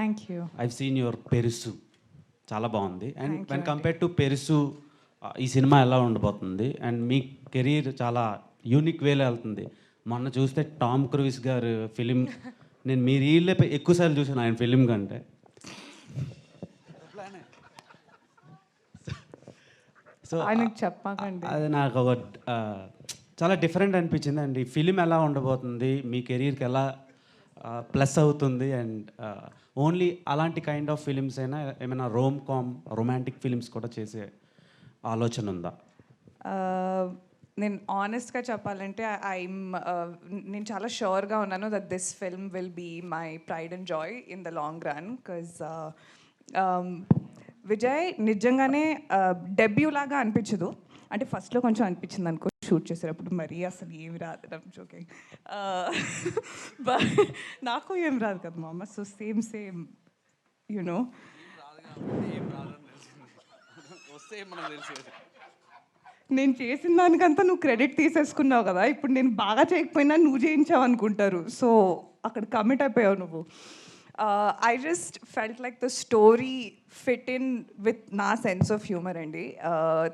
Thank you. I've seen your Perusu చాలా బాగుంది. And Thank you, when Andy. Compare to Perusu ఈ సినిమా ఎలా ఉండబోతుంది? అండ్ మీ కెరీర్ చాలా యూనిక్ వేలో వెళ్తుంది. మొన్న చూస్తే టామ్ క్రూయిస్ గారు ఫిలిం నేను మీ రీల్లే ఎక్కువసార్లు చూసాను ఆయన ఫిలిం కంటే. సో ఆయనకు చెప్పకండి. అది నాకు ఒక చాలా డిఫరెంట్ అనిపించింది అండి. ఈ ఫిలిం ఎలా ఉండబోతుంది, మీ కెరీర్కి ఎలా ప్లస్ అవుతుంది? అండ్ ఓన్లీ అలాంటి కైండ్ ఆఫ్ ఫిలిమ్స్ అయినా ఏమైనా రొమాంటిక్ ఫిలిమ్స్ కూడా చేసే ఆలోచన ఉందా? నేను ఆనెస్ట్గా చెప్పాలంటే నేను చాలా షూర్గా ఉన్నాను that this film will be my pride and joy in the long run. Because Vijay నిజంగానే డెబ్యూ లాగా అనిపించదు. అంటే ఫస్ట్లో కొంచెం అనిపించింది అనుకో షూట్ చేసేటప్పుడు, మరీ అసలు ఏమి రాదు జోకింగ్. బట్ నాకు ఏం రాదు కదా మా అమ్మ. సో సేమ్ యూనో నేను చేసిన దానికంతా నువ్వు క్రెడిట్ తీసేసుకున్నావు కదా. ఇప్పుడు నేను బాగా చేయకపోయినా నువ్వు చేయించావు అనుకుంటారు. సో అక్కడ కమిట్ అయిపోయావు నువ్వు. I just felt like the story fit in with నా సెన్స్ ఆఫ్ హ్యూమర్ అండి.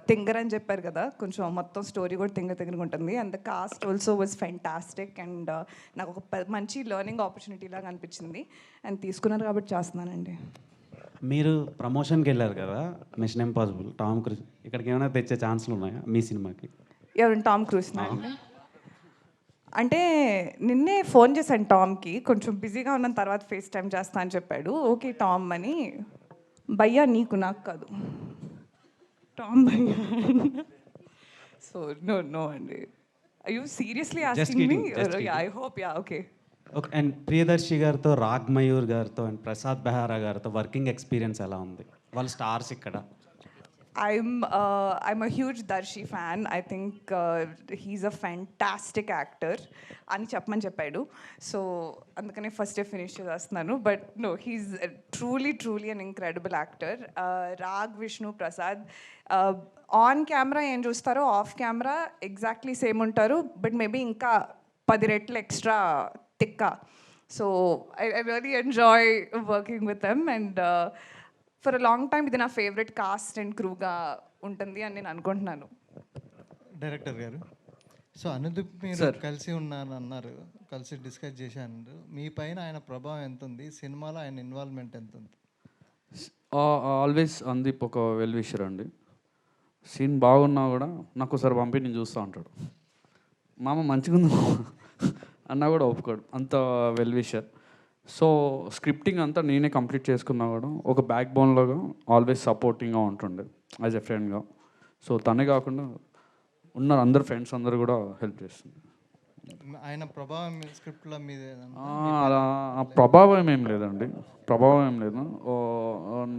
తింగర్ అని చెప్పారు కదా, కొంచెం మొత్తం స్టోరీ కూడా తింగరగా ఉంటుంది. And the cost also was fantastic. And నాకు ఒక మంచి లెర్నింగ్ ఆపర్చునిటీ లాగా అనిపించింది. అండ్ తీసుకున్నారు కాబట్టి చేస్తున్నానండి. మీరు ప్రమోషన్కి వెళ్ళారు కదా, మిషన్ ఇంపాసిబుల్ టామ్ క్రూజ్, ఇక్కడికి ఏమైనా తెచ్చే ఛాన్సులు ఉన్నాయా మీ సినిమాకి? ఎవరు? టామ్ క్రూజ్ అండి. అంటే నిన్నే ఫోన్ చేశాను టామ్కి, కొంచెం బిజీగా ఉన్న తర్వాత ఫేస్ టైం చేస్తా అని చెప్పాడు. ఓకే టామ్ అని. భయ్యా నీకు నాకు కాదు, టామ్ భయ్యా. సో నో అండి. I you seriously asking me? I hope yeah okay. Okay. And Priyadarshi గారితో, రాగ్ మయూర్ గారితో అండ్ ప్రసాద్ బెహారా గారితో వర్కింగ్ ఎక్స్పీరియన్స్ ఎలా ఉంది? వాళ్ళు స్టార్స్ ఇక్కడ. I'm a huge Darshi fan. I think he's a fantastic actor అని చెప్పమని చెప్పాడు. సో అందుకనే ఫస్ట్ ఫినిష్ చేస్తున్నాను. But no, he's truly an incredible actor. Raag, Vishnu, Prasad on camera ఏం చూస్తారో ఆఫ్ కెమెరా ఎగ్జాక్ట్లీ సేమ్ ఉంటారు. బట్ మేబీ ఇంకా 10 రెట్లు ఎక్స్ట్రా తిక్క. So I really enjoy working with them. And for a long time ఇది నా ఫేవరెట్ కాస్ట్ అండ్ క్రూగా ఉంటుంది అని నేను అనుకుంటున్నాను. డైరెక్టర్ గారు, సో అనుదీప్ మీరు కలిసి ఉన్నాను అన్నారు, కలిసి డిస్కస్ చేశాను. మీ పైన ఆయన ప్రభావం ఎంత ఉంది, సినిమాలో ఆయన ఇన్వాల్వ్మెంట్ ఎంత ఉంది? ఆల్వేస్ అనుదీప్ ఒక వెల్ విషర్ అండి. సీన్ బాగున్నా కూడా నాకు ఒకసారి పంపి నేను చూస్తూ ఉంటాడు. మామ మంచిగా ఉంది అన్నా కూడా ఒప్పుకోడు, అంత వెల్ విషర్. సో స్క్రిప్టింగ్ అంతా నేనే కంప్లీట్ చేసుకున్నా కూడా ఒక బ్యాక్ బోన్లాగా ఆల్వేస్ సపోర్టింగ్గా ఉంటుండే యాజ్ ఎ ఫ్రెండ్గా. సో తనే కాకుండా ఉన్నారు అందరు ఫ్రెండ్స్ అందరు కూడా హెల్ప్ చేస్తుంది. ఆయన ప్రభావం స్క్రిప్ట్లో మీద అలా ప్రభావం ఏం లేదండి, ప్రభావం ఏం లేదు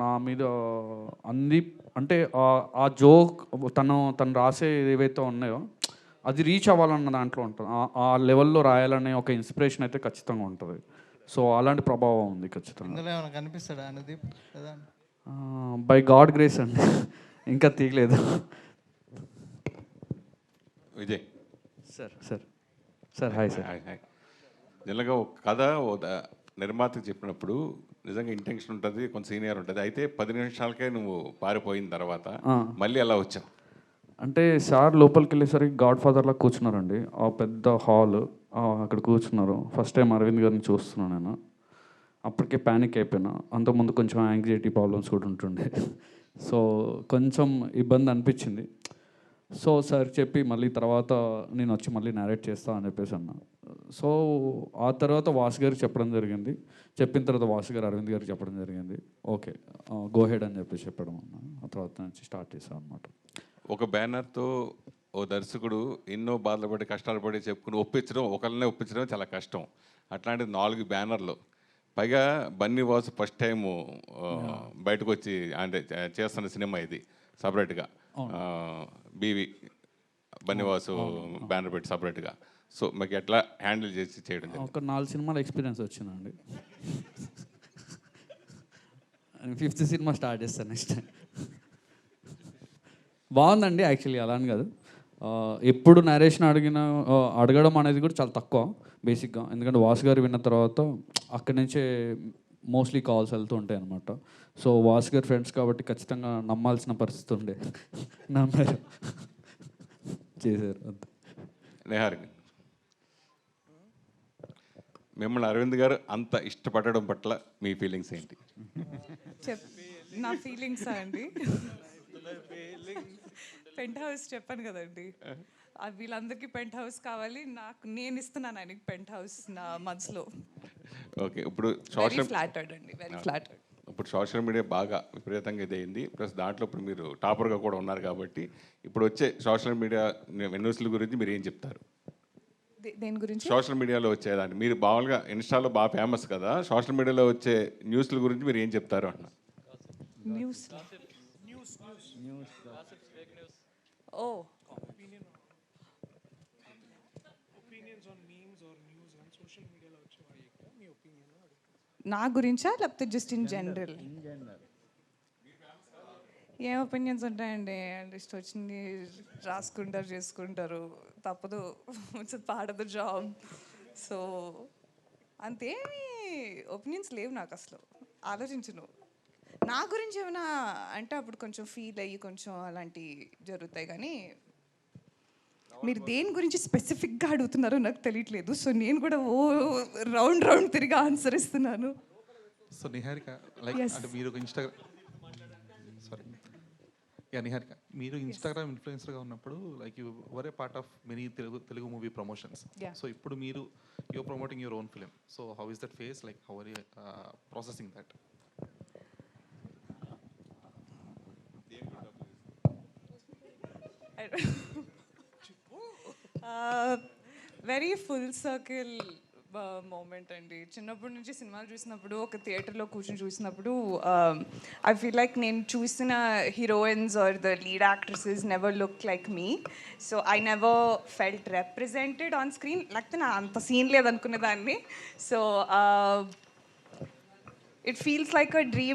నా మీద. అంది అంటే ఆ జోక్ తను రాసే ఏవైతే ఉన్నాయో అది రీచ్ అవ్వాలన్న దాంట్లో ఉంటుంది. ఆ లెవెల్లో రాయాలనే ఒక ఇన్స్పిరేషన్ అయితే ఖచ్చితంగా ఉంటుంది. సో అలాంటి ప్రభావం ఉంది ఖచ్చితంగా. కనిపిస్తాడా అనుదీప్? బై గాడ్ గ్రేస్ అండి, ఇంకా తీయలేదు. Vijay sir hi sir. Hi. జనరల్గా ఒక కథ నిర్మాతకు చెప్పినప్పుడు నిజంగా ఇంటెన్షన్ ఉంటుంది, కొంత సీనియర్ ఉంటుంది. అయితే 10 నిమిషాలకే నువ్వు పారిపోయిన తర్వాత మళ్ళీ ఎలా వచ్చావు? అంటే సార్ లోపలికి వెళ్ళేసరికి గాడ్ ఫాదర్లా కూర్చున్నారండి. ఆ పెద్ద హాల్, అక్కడ కూర్చున్నారు. ఫస్ట్ టైం అరవింద్ గారిని చూస్తున్నాను నేను. అప్పటికే ప్యానిక్ అయిపోయినా. అంతకుముందు కొంచెం యాంగ్జైటీ ప్రాబ్లమ్స్ కూడా ఉంటుండే. సో కొంచెం ఇబ్బంది అనిపించింది. సో సార్ చెప్పి మళ్ళీ తర్వాత నేను వచ్చి మళ్ళీ నేరేట్ చేస్తా అని చెప్పేసి అన్నా. సో ఆ తర్వాత వాసు గారికి చెప్పడం జరిగింది. చెప్పిన తర్వాత వాసు గారు అరవింద్ గారికి చెప్పడం జరిగింది. ఓకే గో హెడ్ అని చెప్పేసి చెప్పడం అన్నా. ఆ తర్వాత నుంచి స్టార్ట్ చేశాను అనమాట. ఒక బ్యానర్తో ఓ దర్శకుడు ఎన్నో బాధలు పడి కష్టాలు పడి చెప్పుకుని ఒకరినే ఒప్పించడం చాలా కష్టం. అట్లాంటిది 4 బ్యానర్లు, పైగా బన్నీ వాసు ఫస్ట్ టైము బయటకు వచ్చి అంటే చేస్తున్న సినిమా ఇది సపరేట్గా. బీవీ బన్నీవాసు బ్యానర్ పెట్టి సపరేట్గా. సో మాకు ఎట్లా హ్యాండిల్ చేసి చేయడం? ఒక 4 సినిమాల ఎక్స్పీరియన్స్ వచ్చిందండి. 5th సినిమా స్టార్ట్ చేస్తాను నెక్స్ట్. బాగుందండి యాక్చువల్లీ, అలా అని కాదు. ఎప్పుడు నరేషన్ అడగడం అనేది కూడా చాలా తక్కువ బేసిక్గా. ఎందుకంటే వాసు గారు విన్న తర్వాత అక్కడి నుంచే మోస్ట్లీ కాల్స్ వెళ్తూ ఉంటాయి అనమాట. సో వాసు గారి ఫ్రెండ్స్ కాబట్టి ఖచ్చితంగా నమ్మాల్సిన పరిస్థితి ఉండే, నమ్మారు, చేశారు అంతే. నిహారిక, మిమ్మల్ని అరవింద్ గారు అంత ఇష్టపడడం పట్ల మీ ఫీలింగ్స్ ఏంటి? నా ఫీలింగ్స్ అండి, పెంట్ హౌస్ చెప్పాను కదండి, వీళ్ళందరికీ పెంట్ హౌస్ కావాలి, నేను ఇస్తున్నాను ఆయనకి పెంట్ హౌస్ నా మనసులో. ఓకే, ఇప్పుడు వెరీ ఫ్లాటర్డ్ అండి, వెరీ ఫ్లాటర్డ్. ఇప్పుడు సోషల్ మీడియా బాగా విపరీతంగా ఇదైంది, ప్లస్ దాంట్లో ఇప్పుడు మీరు టాపర్గా కూడా ఉన్నారు కాబట్టి ఇప్పుడు వచ్చే సోషల్ మీడియా న్యూస్ల గురించి మీరు ఏం చెప్తారు? దేని గురించి? సోషల్ మీడియాలో వచ్చేదాన్ని మీరు మామూలుగా ఇన్స్టాలో బాగా ఫేమస్ కదా, సోషల్ మీడియాలో వచ్చే న్యూస్ల గురించి మీరు ఏం చెప్తారు అన్న? న్యూస్ ఓ నా గురించా లేకపోతే జస్ట్ ఇన్ జనరల్? ఏం ఒపీనియన్స్ ఉంటాయండి, ఇష్టం వచ్చింది రాసుకుంటారు, చేసుకుంటారు, తప్పదు, it's part of the job. So అంతేమి ఒపీనియన్స్ లేవు నాకు, అసలు ఆలోచించను. నా గురించి ఏమైనా అంటే అప్పుడు కొంచెం ఫీల్ అయ్యి కొంచెం అలాంటివి జరుగుతాయి, కానీ మీరు దేని గురించి స్పెసిఫిక్గా అడుగుతున్నారో నాకు తెలియట్లేదు. సో నేను కూడా రౌండ్ తిరిగి ఆన్సర్ ఇస్తున్నాను. సో నిహారిక, లైక్ అంటే మీరు నిహారిక, మీరు ఇన్స్టాగ్రామ్ ఇన్ఫ్లుయెన్సర్గా ఉన్నప్పుడు like you were a part of many Telugu movie promotions. So ఇప్పుడు మీరు you're promoting your own film. So how is that phase, like how are you processing that? Very full circle moment అండి. చిన్నప్పటి నుంచి సినిమాలు చూసినప్పుడు, ఒక థియేటర్లో కూర్చొని చూసినప్పుడు ఐ ఫీల్ లైక్ నేను చూసిన heroines are the lead actresses never look like me. So I never felt represented on screen. లేకపోతే నా అంత సీన్ లేదనుకునే దాన్ని. So it feels like a dream.